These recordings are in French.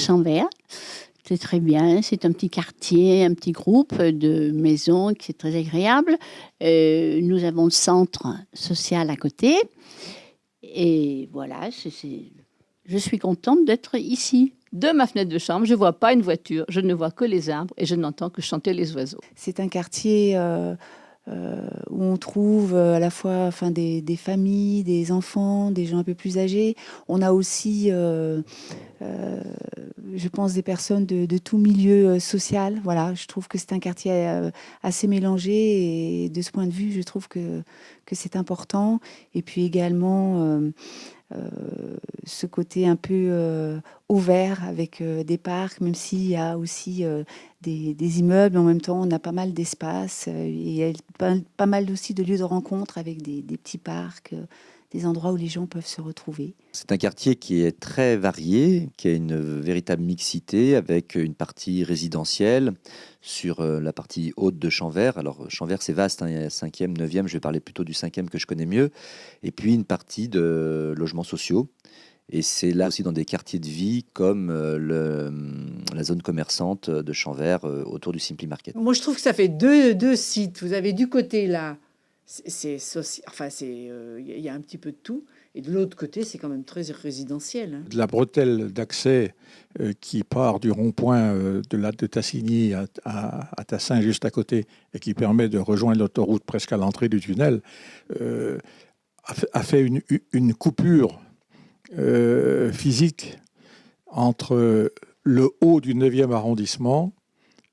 Champvert. C'est très bien, c'est un petit quartier, un petit groupe de maisons qui est très agréable. Nous avons le centre social à côté. Et voilà, je suis contente d'être ici. De ma fenêtre de chambre, je ne vois pas une voiture, je ne vois que les arbres et je n'entends que chanter les oiseaux. C'est un quartier où on trouve à la fois des familles, des enfants, des gens un peu plus âgés. On a aussi, je pense, des personnes de tout milieu social. Voilà, je trouve que c'est un quartier assez mélangé et de ce point de vue, je trouve que c'est important. Et puis également ce côté un peu ouvert avec des parcs, même s'il y a aussi des immeubles. En même temps, on a pas mal d'espace et il y a pas mal aussi de lieux de rencontre avec des petits parcs, des endroits où les gens peuvent se retrouver. C'est un quartier qui est très varié, qui a une véritable mixité avec une partie résidentielle sur la partie haute de Champvert. Alors Champvert c'est vaste, hein, il y a 5e, 9e, je vais parler plutôt du 5e que je connais mieux. Et puis une partie de logements sociaux. Et c'est là aussi dans des quartiers de vie comme la zone commerçante de Champvert autour du Simply Market. Moi je trouve que ça fait deux sites. Vous avez du côté là, il y a un petit peu de tout. Et de l'autre côté, c'est quand même très résidentiel. De la bretelle d'accès qui part du rond-point de Tassigny à Tassin, juste à côté, et qui permet de rejoindre l'autoroute presque à l'entrée du tunnel, a fait une coupure physique entre le haut du 9e arrondissement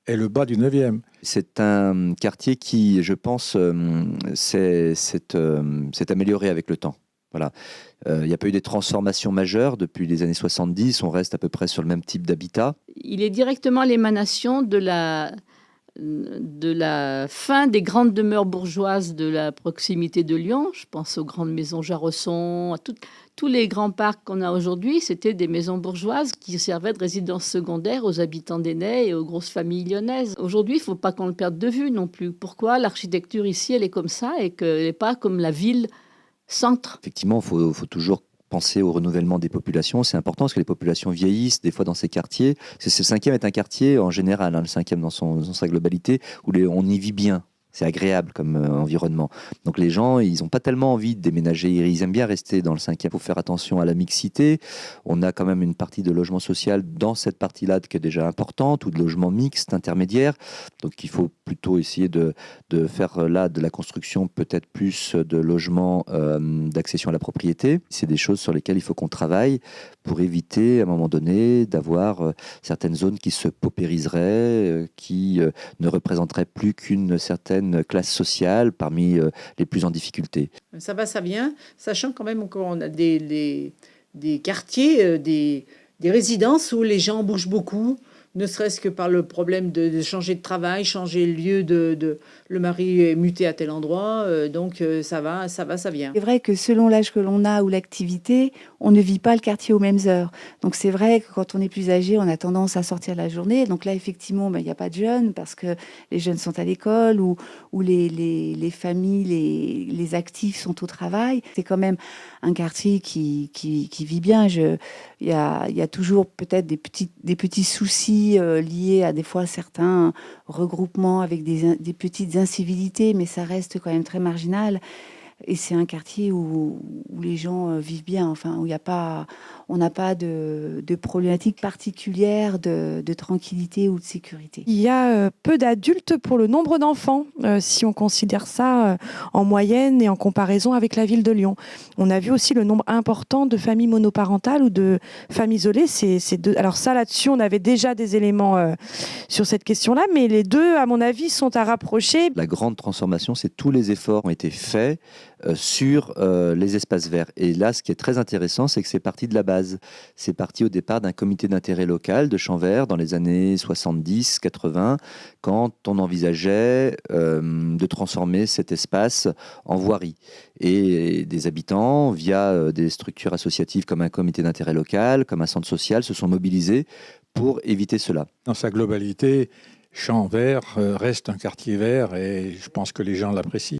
et le bas du 9e. C'est un quartier qui, je pense, s'est amélioré avec le temps. Voilà. Il n'y a pas eu des transformations majeures depuis les années 70. On reste à peu près sur le même type d'habitat. Il est directement l'émanation de la fin des grandes demeures bourgeoises de la proximité de Lyon. Je pense aux grandes maisons Jarosson, à tous les grands parcs qu'on a aujourd'hui. C'était des maisons bourgeoises qui servaient de résidence secondaire aux habitants d'Ainay et aux grosses familles lyonnaises. Aujourd'hui, il ne faut pas qu'on le perde de vue non plus. Pourquoi l'architecture ici, elle est comme ça et qu'elle n'est pas comme la ville centre. Effectivement, il faut toujours penser au renouvellement des populations. C'est important parce que les populations vieillissent des fois dans ces quartiers. Ce 5e est un quartier en général, hein, le 5e dans sa globalité, où on y vit bien. C'est agréable comme environnement. Donc les gens, ils n'ont pas tellement envie de déménager. Ils aiment bien rester dans le 5e. Il faut faire attention à la mixité. On a quand même une partie de logement social dans cette partie-là qui est déjà importante, ou de logement mixte, intermédiaire. Donc il faut plutôt essayer de faire là de la construction, peut-être plus de logements d'accession à la propriété. C'est des choses sur lesquelles il faut qu'on travaille pour éviter à un moment donné d'avoir certaines zones qui se paupériseraient, qui ne représenteraient plus qu'une certaine classe sociale parmi les plus en difficulté. Ça va, ça vient, sachant quand même qu'on a des quartiers, des résidences où les gens bougent beaucoup, ne serait-ce que par le problème de changer de travail, changer le lieu le mari est muté à tel endroit, donc ça va, ça vient. C'est vrai que selon l'âge que l'on a ou l'activité, on ne vit pas le quartier aux mêmes heures. Donc c'est vrai que quand on est plus âgé, on a tendance à sortir la journée. Donc là, effectivement, il n'y a pas de jeunes parce que les jeunes sont à l'école ou les familles, les actifs sont au travail. C'est quand même un quartier qui vit bien. Il y a toujours peut-être des petits soucis liés à des fois certains regroupements avec des petites incivilités, mais ça reste quand même très marginal. Et c'est un quartier où les gens vivent bien, enfin, où on n'a pas de problématique particulière de tranquillité ou de sécurité. Il y a peu d'adultes pour le nombre d'enfants, si on considère ça en moyenne et en comparaison avec la ville de Lyon. On a vu aussi le nombre important de familles monoparentales ou de familles isolées. Alors ça, là-dessus, on avait déjà des éléments sur cette question-là, mais les deux, à mon avis, sont à rapprocher. La grande transformation, c'est tous les efforts ont été faits sur les espaces verts. Et là, ce qui est très intéressant, c'est que c'est parti de la base. C'est parti au départ d'un comité d'intérêt local de Champvert dans les années 70-80, quand on envisageait de transformer cet espace en voirie. Et des habitants, via des structures associatives comme un comité d'intérêt local, comme un centre social, se sont mobilisés pour éviter cela. Dans sa globalité, Champvert reste un quartier vert et je pense que les gens l'apprécient.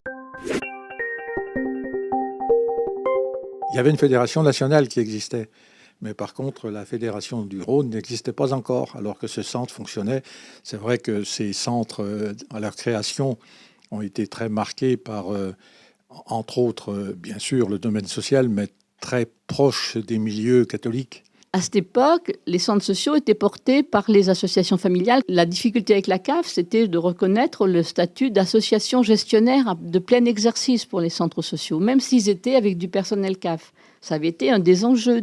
Il y avait une fédération nationale qui existait, Mais par contre, la Fédération du Rhône n'existait pas encore, alors que ce centre fonctionnait. C'est vrai que ces centres, à leur création, ont été très marqués par, entre autres, bien sûr, le domaine social, mais très proche des milieux catholiques. À cette époque, les centres sociaux étaient portés par les associations familiales. La difficulté avec la CAF, c'était de reconnaître le statut d'association gestionnaire de plein exercice pour les centres sociaux, même s'ils étaient avec du personnel CAF. Ça avait été un des enjeux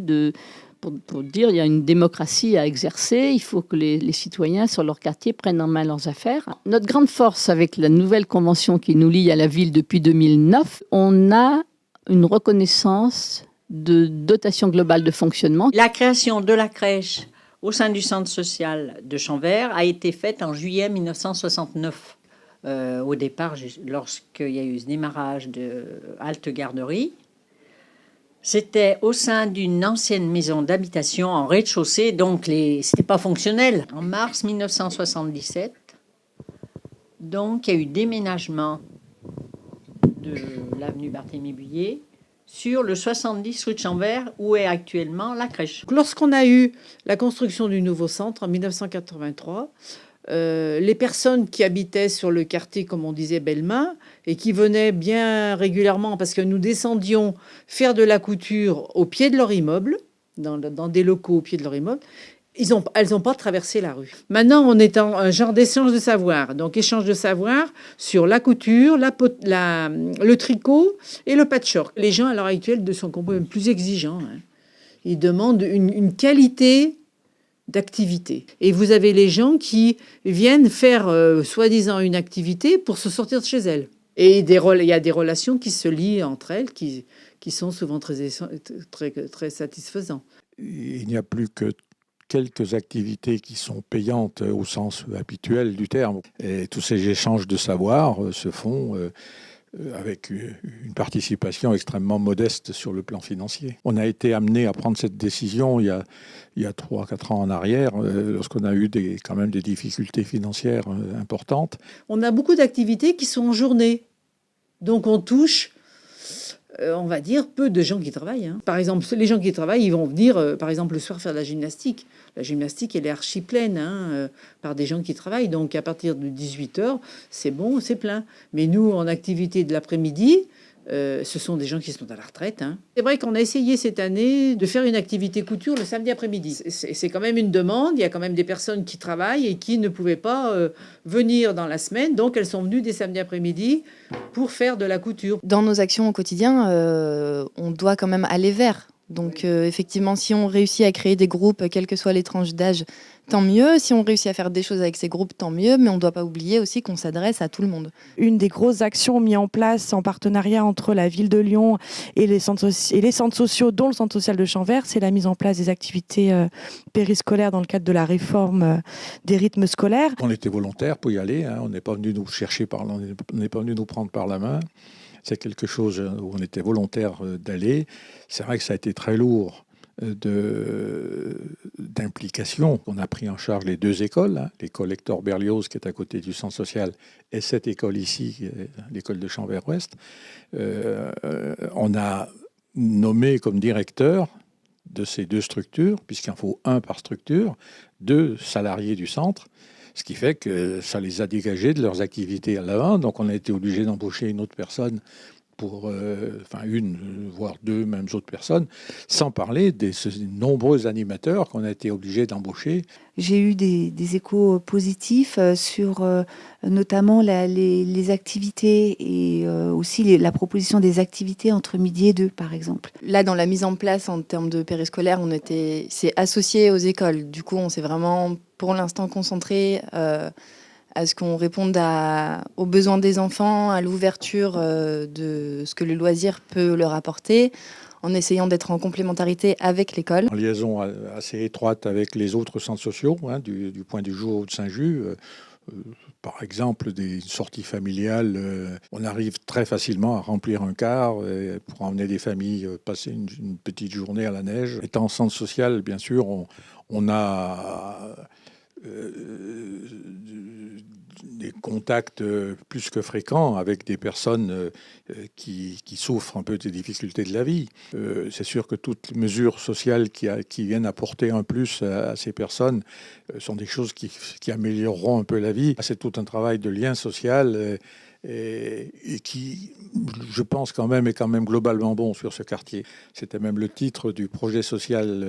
pour dire il y a une démocratie à exercer, il faut que les citoyens sur leur quartier prennent en main leurs affaires. Notre grande force avec la nouvelle convention qui nous lie à la ville depuis 2009, on a une reconnaissance de dotation globale de fonctionnement. La création de la crèche au sein du centre social de Champvert a été faite en juillet 1969. Au départ, lorsqu'il y a eu ce démarrage de halte garderie, c'était au sein d'une ancienne maison d'habitation en rez-de-chaussée, donc c'était pas fonctionnel. En mars 1977, donc il y a eu déménagement de l'avenue Barthélemy-Buillet sur le 70 rue de Champvert, où est actuellement la crèche. Lorsqu'on a eu la construction du nouveau centre en 1983, les personnes qui habitaient sur le quartier, comme on disait, Bellemin, et qui venaient bien régulièrement, parce que nous descendions faire de la couture au pied de leur immeuble, dans des locaux au pied de leur immeuble, elles n'ont pas traversé la rue. Maintenant, on est en un genre d'échange de savoir. Donc, échange de savoir sur la couture, le tricot et le patchwork. Les gens, à l'heure actuelle, sont quand même plus exigeants. Hein. Ils demandent une qualité d'activité. Et vous avez les gens qui viennent faire, soi-disant, une activité pour se sortir de chez elles. Et il y a des relations qui se lient entre elles, qui sont souvent très satisfaisantes. Il n'y a plus que quelques activités qui sont payantes au sens habituel du terme. Et tous ces échanges de savoir se font avec une participation extrêmement modeste sur le plan financier. On a été amené à prendre cette décision il y a 3-4 ans en arrière, lorsqu'on a eu quand même des difficultés financières importantes. On a beaucoup d'activités qui sont en journée. Donc on touche, on va dire, peu de gens qui travaillent. Hein. Par exemple, les gens qui travaillent, ils vont venir, par exemple, le soir faire de la gymnastique. La gymnastique, elle est archi pleine par des gens qui travaillent. Donc, à partir de 18h, c'est bon, c'est plein. Mais nous, en activité de l'après-midi, ce sont des gens qui sont à la retraite. Hein. C'est vrai qu'on a essayé cette année de faire une activité couture le samedi après-midi. C'est quand même une demande. Il y a quand même des personnes qui travaillent et qui ne pouvaient pas venir dans la semaine. Donc, elles sont venues des samedis après-midi pour faire de la couture. Dans nos actions au quotidien, on doit quand même aller vers. Donc effectivement, si on réussit à créer des groupes, quelles que soient les tranches d'âge, tant mieux. Si on réussit à faire des choses avec ces groupes, tant mieux. Mais on ne doit pas oublier aussi qu'on s'adresse à tout le monde. Une des grosses actions mises en place en partenariat entre la ville de Lyon et les centres sociaux, dont le centre social de Champvert, c'est la mise en place des activités périscolaires dans le cadre de la réforme des rythmes scolaires. On était volontaires pour y aller. Hein. On n'est pas venu nous chercher, on n'est pas venu nous prendre par la main. C'est quelque chose où on était volontaire d'aller. C'est vrai que ça a été très lourd d'implication. On a pris en charge les 2 écoles, hein, l'école Hector Berlioz qui est à côté du centre social et cette école ici, l'école de Champvert-Ouest. On a nommé comme directeur de ces 2 structures, puisqu'il en faut 1 par structure, 2 salariés du centre. Ce qui fait que ça les a dégagés de leurs activités à l'avant. Donc, on a été obligé d'embaucher une autre personne pour, une, voire 2 mêmes autres personnes, sans parler des nombreux animateurs qu'on a été obligé d'embaucher. J'ai eu des échos positifs sur notamment les activités et aussi la proposition des activités entre midi et 2, par exemple. Là, dans la mise en place en termes de périscolaire, c'est associé aux écoles. Du coup, on s'est vraiment, pour l'instant, concentré à ce qu'on réponde aux besoins des enfants, à l'ouverture de ce que le loisir peut leur apporter, en essayant d'être en complémentarité avec l'école. En liaison assez étroite avec les autres centres sociaux, hein, du Point du Jour de Saint-Just. Par exemple, des sorties familiales, on arrive très facilement à remplir un car pour emmener des familles passer une petite journée à la neige. Étant centre social, bien sûr, on a des contacts plus que fréquents avec des personnes qui souffrent un peu des difficultés de la vie. C'est sûr que toutes les mesures sociales qui viennent apporter un plus à ces personnes sont des choses qui amélioreront un peu la vie. C'est tout un travail de lien social et qui, je pense quand même, est quand même globalement bon sur ce quartier. C'était même le titre du projet social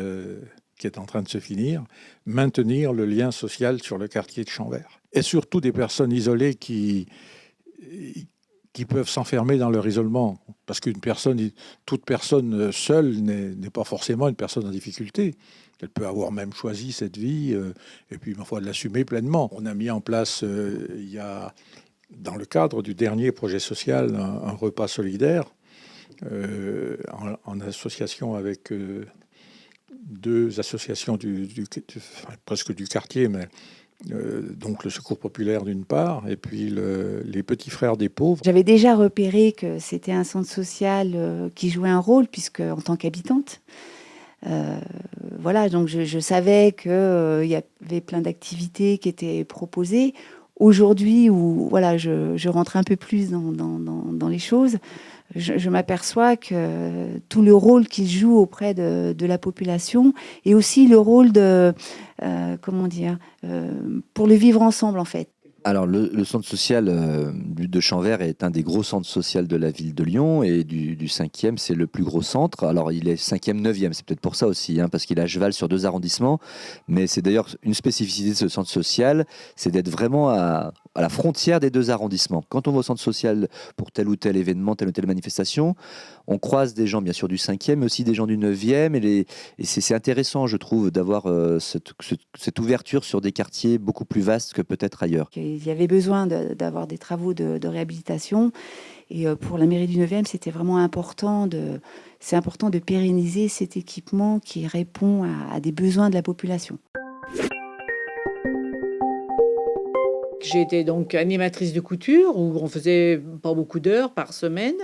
qui est en train de se finir, maintenir le lien social sur le quartier de Champvert. Et surtout des personnes isolées qui peuvent s'enfermer dans leur isolement. Parce toute personne seule n'est pas forcément une personne en difficulté. Elle peut avoir même choisi cette vie et puis, ma foi, de l'assumer pleinement. On a mis en place, il y a, dans le cadre du dernier projet social, un repas solidaire en association avec deux associations presque du quartier, mais donc le Secours populaire d'une part, et puis les Petits Frères des Pauvres. J'avais déjà repéré que c'était un centre social qui jouait un rôle, puisque en tant qu'habitante, voilà, donc je savais qu'il y avait plein d'activités qui étaient proposées. Aujourd'hui, où voilà, je rentre un peu plus dans les choses, je m'aperçois que tout le rôle qu'il joue auprès de la population et aussi le rôle de, pour le vivre ensemble, en fait. Alors, le centre social de Champvert est un des gros centres sociaux de la ville de Lyon et du 5e, c'est le plus gros centre. Alors, il est 5e, 9e, c'est peut-être pour ça aussi, parce qu'il est à cheval sur 2 arrondissements. Mais c'est d'ailleurs une spécificité de ce centre social, c'est d'être vraiment à la frontière des 2 arrondissements. Quand on va au centre social pour tel ou tel événement, telle ou telle manifestation, on croise des gens, bien sûr, du 5e, mais aussi des gens du 9e. Et c'est intéressant, je trouve, d'avoir cette ouverture sur des quartiers beaucoup plus vastes que peut-être ailleurs. Il y avait besoin d'avoir des travaux de réhabilitation. Et pour la mairie du 9e, c'était vraiment important c'est important de pérenniser cet équipement qui répond à des besoins de la population. J'ai été donc animatrice de couture, où on faisait pas beaucoup d'heures par semaine.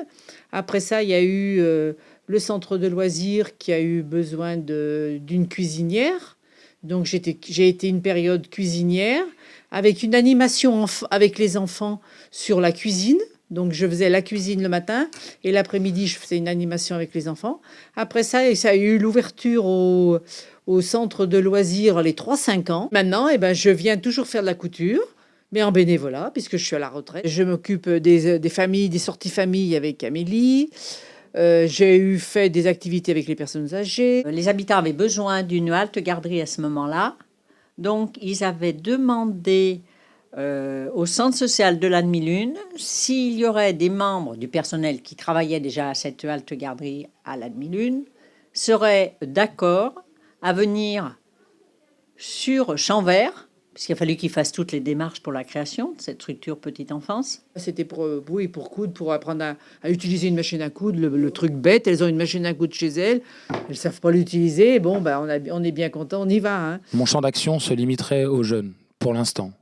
Après ça, il y a eu le centre de loisirs qui a eu besoin d'une cuisinière. Donc j'ai été une période cuisinière, avec une animation avec les enfants sur la cuisine. Donc je faisais la cuisine le matin et l'après-midi, je faisais une animation avec les enfants. Après ça, ça a eu l'ouverture au centre de loisirs les 3-5 ans. Maintenant, je viens toujours faire de la couture, mais en bénévolat, puisque je suis à la retraite. Je m'occupe des familles, des sorties familles avec Amélie. J'ai fait des activités avec les personnes âgées. Les habitants avaient besoin d'une halte garderie à ce moment-là. Donc, ils avaient demandé au centre social de la Demi-Lune s'il y aurait des membres du personnel qui travaillaient déjà à cette halte garderie à la Demi-Lune seraient d'accord à venir sur Champvert, puisqu'il a fallu qu'ils fassent toutes les démarches pour la création de cette structure petite enfance. C'était pour coudre, pour apprendre à utiliser une machine à coudre, le truc bête. Elles ont une machine à coudre chez elles, elles savent pas l'utiliser. Bon, on est bien content, on y va. Mon champ d'action se limiterait aux jeunes, pour l'instant.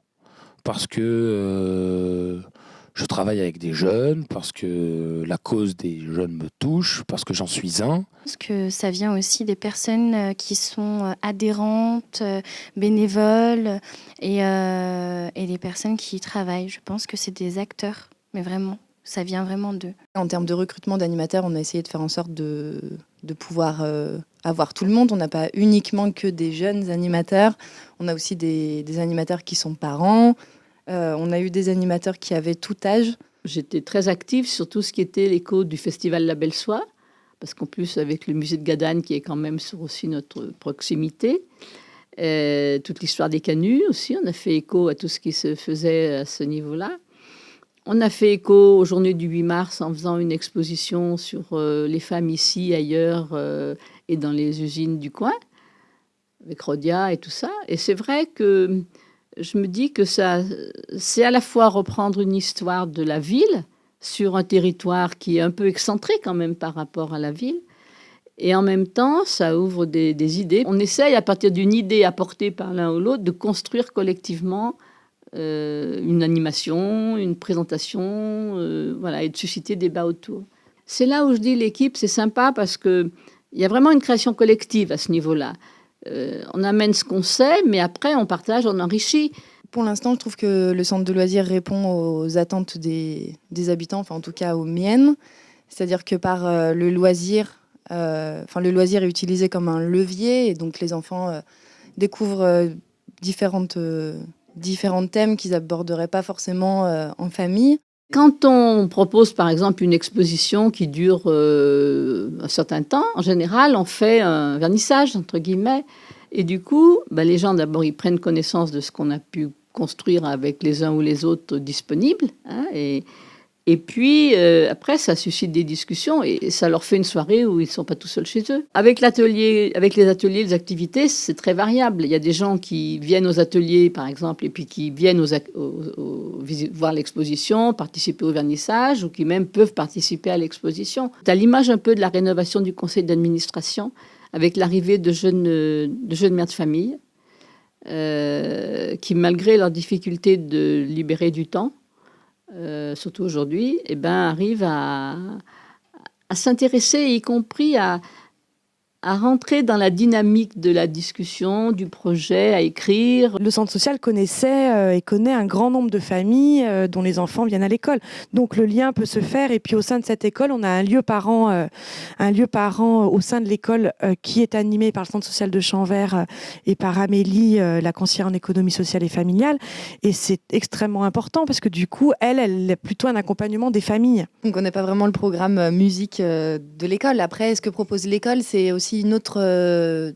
Parce que je travaille avec des jeunes, parce que la cause des jeunes me touche, parce que j'en suis un. Je pense que ça vient aussi des personnes qui sont adhérentes, bénévoles et des personnes qui y travaillent. Je pense que c'est des acteurs, mais vraiment, ça vient vraiment d'eux. En termes de recrutement d'animateurs, on a essayé de faire en sorte de pouvoir avoir tout le monde. On n'a pas uniquement que des jeunes animateurs, on a aussi des animateurs qui sont parents. On a eu des animateurs qui avaient tout âge. J'étais très active sur tout ce qui était l'écho du festival La Belle Soie, parce qu'en plus, avec le musée de Gadane, qui est quand même sur aussi notre proximité, toute l'histoire des canuts aussi, on a fait écho à tout ce qui se faisait à ce niveau-là. On a fait écho aux journées du 8 mars en faisant une exposition sur les femmes ici, ailleurs et dans les usines du coin, avec Rodia et tout ça. Et c'est vrai que je me dis que c'est à la fois reprendre une histoire de la ville sur un territoire qui est un peu excentré quand même par rapport à la ville. Et en même temps, ça ouvre des idées. On essaye, à partir d'une idée apportée par l'un ou l'autre, de construire collectivement une animation, une présentation, voilà, et de susciter des débats autour. C'est là où je dis l'équipe, c'est sympa parce qu'il y a vraiment une création collective à ce niveau-là. On amène ce qu'on sait, mais après, on partage, on enrichit. Pour l'instant, je trouve que le centre de loisirs répond aux attentes des habitants, enfin en tout cas aux miennes. C'est-à-dire que par le loisir est utilisé comme un levier et donc les enfants découvrent différents thèmes qu'ils n'aborderaient pas forcément en famille. Quand on propose par exemple une exposition qui dure un certain temps, en général on fait un vernissage entre guillemets et du coup les gens d'abord ils prennent connaissance de ce qu'on a pu construire avec les uns ou les autres disponibles et puis après ça suscite des discussions et ça leur fait une soirée où ils ne sont pas tout seuls chez eux. Avec les ateliers, les activités, c'est très variable. Il y a des gens qui viennent aux ateliers par exemple et puis qui viennent voir l'exposition, participer au vernissage ou qui même peuvent participer à l'exposition. C'est à l'image un peu de la rénovation du conseil d'administration avec l'arrivée de jeunes mères de famille qui malgré leur difficulté de libérer du temps, surtout aujourd'hui, arrivent à s'intéresser, y compris à rentrer dans la dynamique de la discussion, du projet, à écrire. Le centre social connaissait et connaît un grand nombre de familles dont les enfants viennent à l'école. Donc le lien peut se faire et puis au sein de cette école, on a un lieu parent au sein de l'école qui est animé par le centre social de Champvert et par Amélie, la conseillère en économie sociale et familiale. Et c'est extrêmement important parce que du coup, elle a plutôt un accompagnement des familles. Donc on n'a pas vraiment le programme musique de l'école. Après, ce que propose l'école, c'est aussi une autre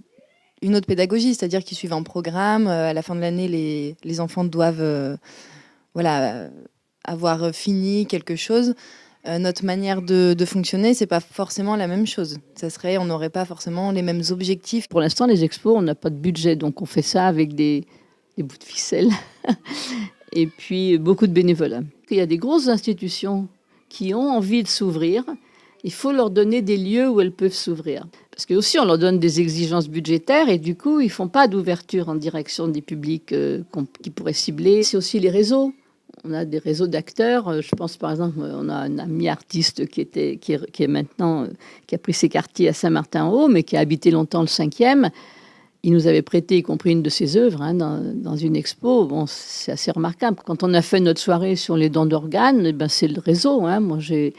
pédagogie, c'est-à-dire qu'ils suivent un programme. À la fin de l'année, les enfants doivent avoir fini quelque chose. Notre manière de fonctionner, c'est pas forcément la même chose. On n'aurait pas forcément les mêmes objectifs. Pour l'instant, les expos, on n'a pas de budget, donc on fait ça avec des bouts de ficelle et puis beaucoup de bénévolat. Il y a des grosses institutions qui ont envie de s'ouvrir. Il faut leur donner des lieux où elles peuvent s'ouvrir. Parce que aussi, on leur donne des exigences budgétaires et du coup, ils ne font pas d'ouverture en direction des publics qui pourraient cibler. C'est aussi les réseaux. On a des réseaux d'acteurs. Je pense par exemple, on a un ami artiste qui a pris ses quartiers à Saint-Martin-en-Haut, mais qui a habité longtemps le 5e. Il nous avait prêté, y compris une de ses œuvres, dans une expo. Bon, c'est assez remarquable. Quand on a fait notre soirée sur les dons d'organes, c'est le réseau. Moi, j'ai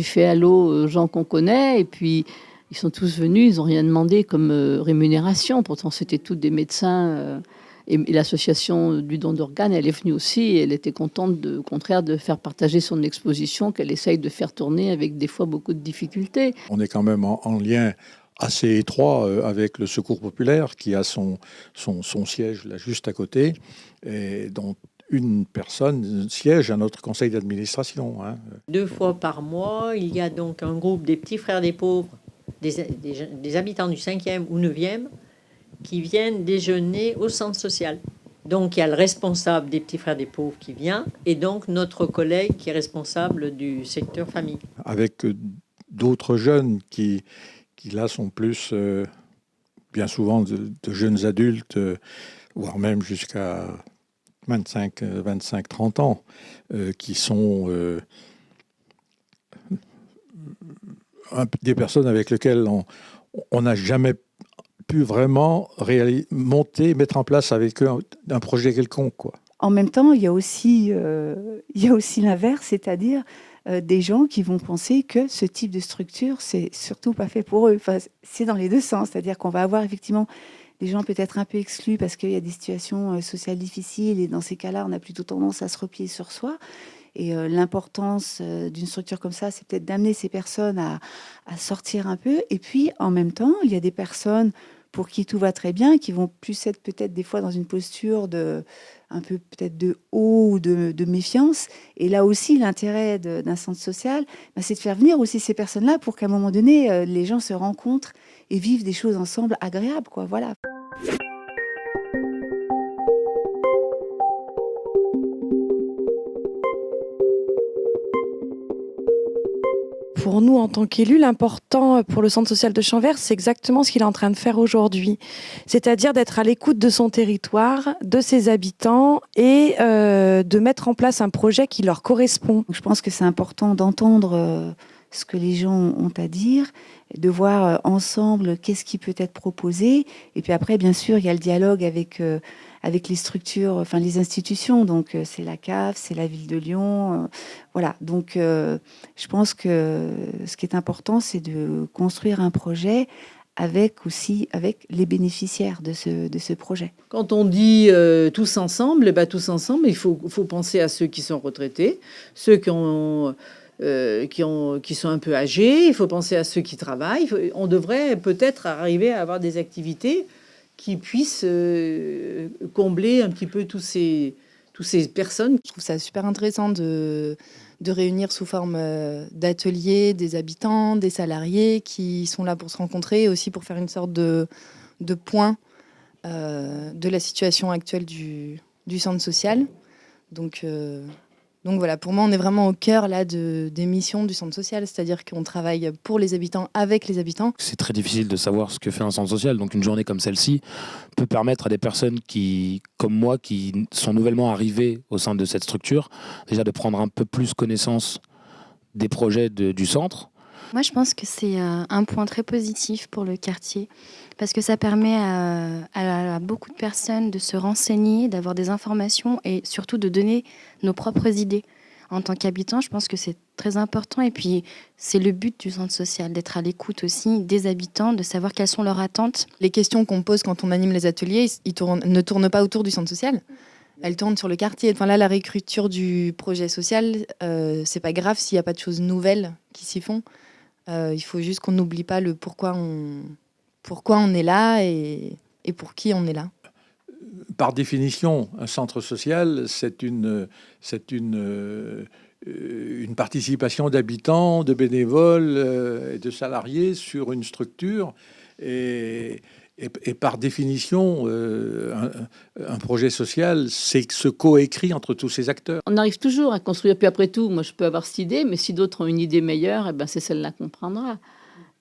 fait allô aux gens qu'on connaît et puis ils sont tous venus, ils n'ont rien demandé comme rémunération. Pourtant, c'était tous des médecins et l'association du don d'organes, elle est venue aussi et elle était contente, au contraire, de faire partager son exposition qu'elle essaye de faire tourner avec des fois beaucoup de difficultés. On est quand même en lien assez étroit avec le Secours populaire qui a son siège là juste à côté et dont une personne siège à notre conseil d'administration. 2 fois par mois, il y a donc un groupe des petits frères des pauvres, des habitants du 5e ou 9e, qui viennent déjeuner au centre social. Donc il y a le responsable des petits frères des pauvres qui vient, et donc notre collègue qui est responsable du secteur famille. Avec d'autres jeunes qui là sont plus, bien souvent, de jeunes adultes, voire même jusqu'à 25-30 ans, qui sont des personnes avec lesquelles on n'a jamais pu vraiment mettre en place avec eux un projet quelconque, quoi. En même temps, il y a aussi l'inverse, c'est-à-dire des gens qui vont penser que ce type de structure, c'est surtout pas fait pour eux. Enfin, c'est dans les deux sens, c'est-à-dire qu'on va avoir effectivement des gens peut-être un peu exclus parce qu'il y a des situations sociales difficiles et dans ces cas-là, on a plutôt tendance à se replier sur soi. Et l'importance d'une structure comme ça, c'est peut-être d'amener ces personnes à sortir un peu. Et puis, en même temps, il y a des personnes pour qui tout va très bien, qui vont plus être peut-être des fois dans une posture un peu peut-être de haut ou de méfiance. Et là aussi, l'intérêt d'un centre social, c'est de faire venir aussi ces personnes-là pour qu'à un moment donné, les gens se rencontrent et vivent des choses ensemble agréables, quoi. Voilà. Pour nous, en tant qu'élus, l'important pour le centre social de Champvert, c'est exactement ce qu'il est en train de faire aujourd'hui. C'est-à-dire d'être à l'écoute de son territoire, de ses habitants et de mettre en place un projet qui leur correspond. Je pense que c'est important d'entendre ce que les gens ont à dire, de voir ensemble qu'est-ce qui peut être proposé. Et puis après, bien sûr, il y a le dialogue avec les structures, enfin les institutions. Donc, c'est la CAF, c'est la ville de Lyon. Voilà. Donc, je pense que ce qui est important, c'est de construire un projet avec les bénéficiaires de ce projet. Quand on dit tous ensemble, tous ensemble, il faut penser à ceux qui sont retraités, ceux qui sont un peu âgés, il faut penser à ceux qui travaillent. On devrait peut-être arriver à avoir des activités qui puissent combler un petit peu toutes ces personnes. Je trouve ça super intéressant de réunir sous forme d'ateliers des habitants, des salariés qui sont là pour se rencontrer et aussi pour faire une sorte de point de la situation actuelle du centre social. Donc voilà, pour moi, on est vraiment au cœur là des missions du centre social, c'est-à-dire qu'on travaille pour les habitants, avec les habitants. C'est très difficile de savoir ce que fait un centre social, donc une journée comme celle-ci peut permettre à des personnes comme moi, qui sont nouvellement arrivées au sein de cette structure, déjà de prendre un peu plus connaissance des projets du centre. Moi, je pense que c'est un point très positif pour le quartier parce que ça permet à beaucoup de personnes de se renseigner, d'avoir des informations et surtout de donner nos propres idées. En tant qu'habitant, je pense que c'est très important et puis c'est le but du centre social, d'être à l'écoute aussi des habitants, de savoir quelles sont leurs attentes. Les questions qu'on pose quand on anime les ateliers ne tournent pas autour du centre social. Elle tourne sur le quartier. Enfin là, la réécriture du projet social, c'est pas grave s'il n'y a pas de choses nouvelles qui s'y font. Il faut juste qu'on n'oublie pas le pourquoi on est là et pour qui on est là. Par définition, un centre social, c'est une participation d'habitants, de bénévoles et de salariés sur une structure. Et par définition, un projet social, c'est ce coécrit entre tous ces acteurs. On arrive toujours à construire. Puis après tout, moi, je peux avoir cette idée, mais si d'autres ont une idée meilleure, c'est celle-là qu'on prendra.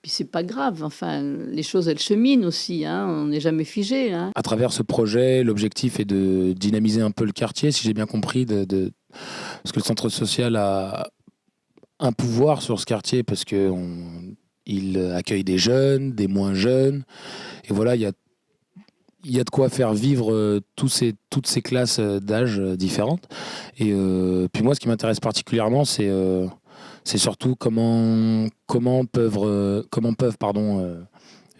Puis c'est pas grave. Enfin, les choses, elles cheminent aussi. On n'est jamais figé. À travers ce projet, l'objectif est de dynamiser un peu le quartier, si j'ai bien compris, parce que le centre social a un pouvoir sur ce quartier, parce qu'il accueille des jeunes, des moins jeunes. Et voilà, il y a de quoi faire vivre toutes ces classes d'âge différentes. Et puis moi, ce qui m'intéresse particulièrement, c'est surtout comment peuvent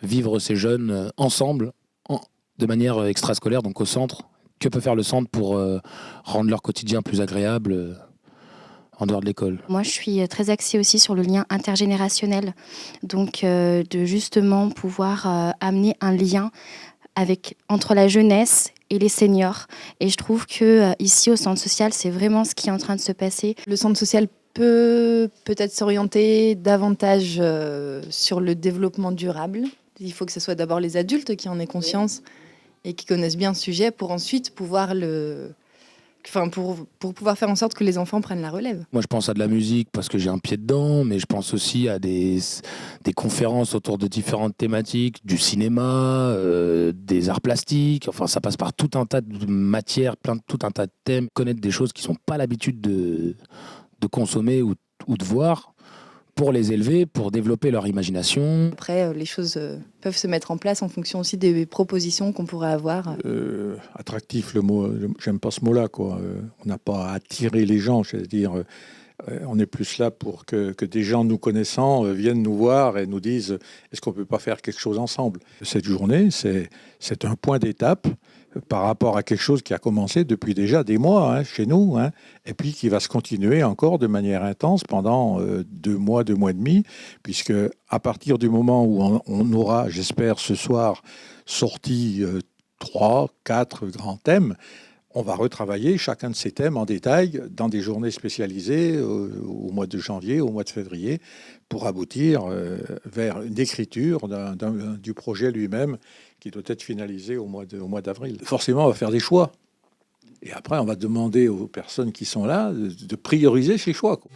vivre ces jeunes ensemble, de manière extrascolaire, donc au centre. Que peut faire le centre pour rendre leur quotidien plus agréable en dehors de l'école? Moi, je suis très axée aussi sur le lien intergénérationnel. Donc, de justement pouvoir amener un lien entre la jeunesse et les seniors. Et je trouve que ici, au centre social, c'est vraiment ce qui est en train de se passer. Le centre social peut peut-être s'orienter davantage sur le développement durable. Il faut que ce soit d'abord les adultes qui en aient conscience et qui connaissent bien ce sujet pour ensuite pouvoir pour pouvoir faire en sorte que les enfants prennent la relève. Moi, je pense à de la musique parce que j'ai un pied dedans, mais je pense aussi à des conférences autour de différentes thématiques, du cinéma, des arts plastiques. Enfin, ça passe par tout un tas de matières, tout un tas de thèmes. Connaître des choses qui ne sont pas l'habitude de consommer ou de voir, pour les élever, pour développer leur imagination. Après, les choses peuvent se mettre en place en fonction aussi des propositions qu'on pourrait avoir. Attractif, le mot, j'aime pas ce mot-là, quoi. On n'a pas à attirer les gens, c'est-à-dire on est plus là pour que des gens nous connaissant viennent nous voir et nous disent est-ce qu'on peut pas faire quelque chose ensemble. Cette journée, c'est un point d'étape par rapport à quelque chose qui a commencé depuis déjà des mois chez nous, et puis qui va se continuer encore de manière intense pendant 2 mois et demi, puisque à partir du moment où on aura, j'espère ce soir, sorti 3, 4 grands thèmes, on va retravailler chacun de ces thèmes en détail dans des journées spécialisées au mois de janvier, au mois de février, pour aboutir vers une écriture du projet lui-même qui doit être finalisé au mois d'avril. Forcément, on va faire des choix. Et après, on va demander aux personnes qui sont là de prioriser ces choix, quoi.